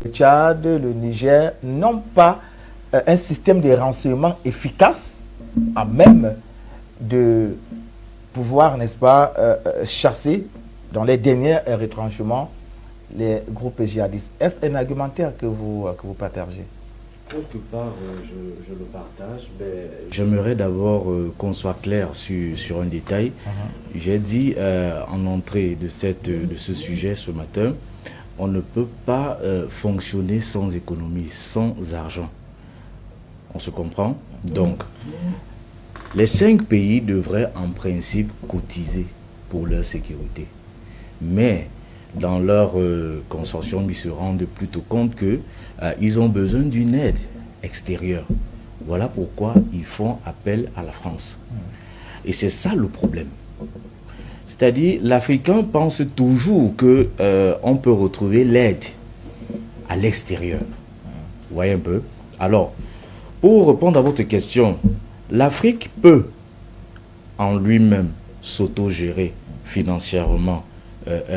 Le Tchad, le Niger n'ont pas un système de renseignement efficace à même de pouvoir, n'est-ce pas, chasser dans les derniers retranchements les groupes djihadistes. Est-ce un argumentaire que vous partagez? Quelque part, je le partage. J'aimerais d'abord qu'on soit clair sur un détail. J'ai dit en entrée de ce sujet ce matin, on ne peut pas fonctionner sans économie, sans argent. On se comprend? Donc, les 5 pays devraient en principe cotiser pour leur sécurité. Mais dans leur consortium, ils se rendent plutôt compte qu'ils ont besoin d'une aide extérieure. Voilà pourquoi ils font appel à la France. Et c'est ça le problème. C'est-à-dire, l'Africain pense toujours qu'on peut retrouver l'aide à l'extérieur. Vous voyez un peu? Alors, pour répondre à votre question, l'Afrique peut en lui-même s'auto-gérer financièrement,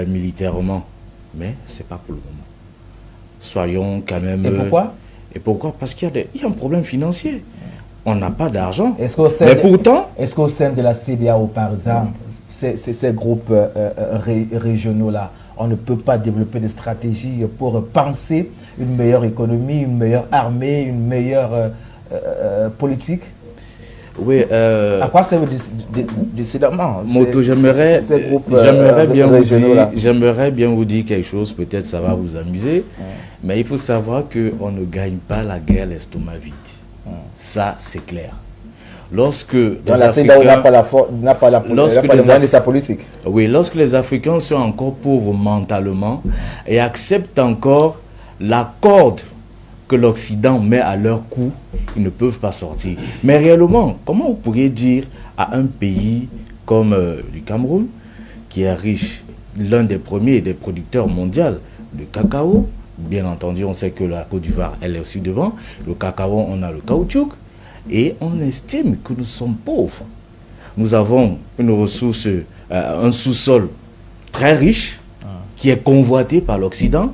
militairement, mais ce n'est pas pour le moment. Soyons quand même... Et pourquoi? Et pourquoi? Parce qu'il y a un problème financier. On n'a pas d'argent. Mais pourtant... Est-ce qu'au sein de la CEDEAO, par exemple, ces groupes régionaux-là, on ne peut pas développer des stratégies pour penser une meilleure économie, une meilleure armée, une meilleure politique? Oui. À quoi ça veut décidément Moto, j'aimerais bien vous dire quelque chose, peut-être ça va vous amuser, mais il faut savoir qu'on ne gagne pas la guerre l'estomac vide. Ça, c'est clair. Lorsque la CEDEAO n'a pas la moyens de sa politique. Oui, lorsque les Africains sont encore pauvres mentalement et acceptent encore la corde que l'Occident met à leur cou, ils ne peuvent pas sortir. Mais réellement, comment vous pourriez dire à un pays comme le Cameroun, qui est riche, l'un des premiers des producteurs mondiaux de cacao, bien entendu, on sait que la Côte d'Ivoire, elle est aussi devant, le cacao, on a le caoutchouc, et on estime que nous sommes pauvres. Nous avons une ressource, un sous-sol très riche, qui est convoité par l'Occident,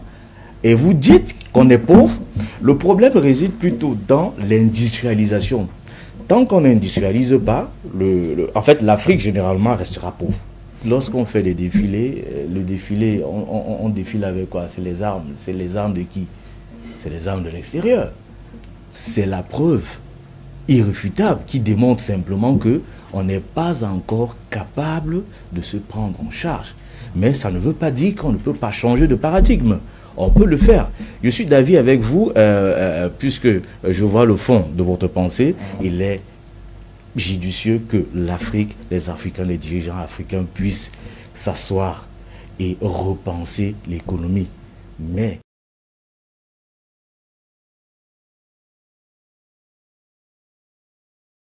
et vous dites qu'on est pauvre. Le problème réside plutôt dans l'industrialisation. Tant qu'on n'industrialise pas, en fait, l'Afrique généralement restera pauvre. Lorsqu'on fait des défilés, le défilé, on défile avec quoi? C'est les armes. C'est les armes de qui? C'est les armes de l'extérieur. C'est la preuve irréfutable qui démontre simplement qu'on n'est pas encore capable de se prendre en charge. Mais ça ne veut pas dire qu'on ne peut pas changer de paradigme. On peut le faire. Je suis d'avis avec vous, puisque je vois le fond de votre pensée. Il est judicieux que l'Afrique, les Africains, les dirigeants africains puissent s'asseoir et repenser l'économie. Mais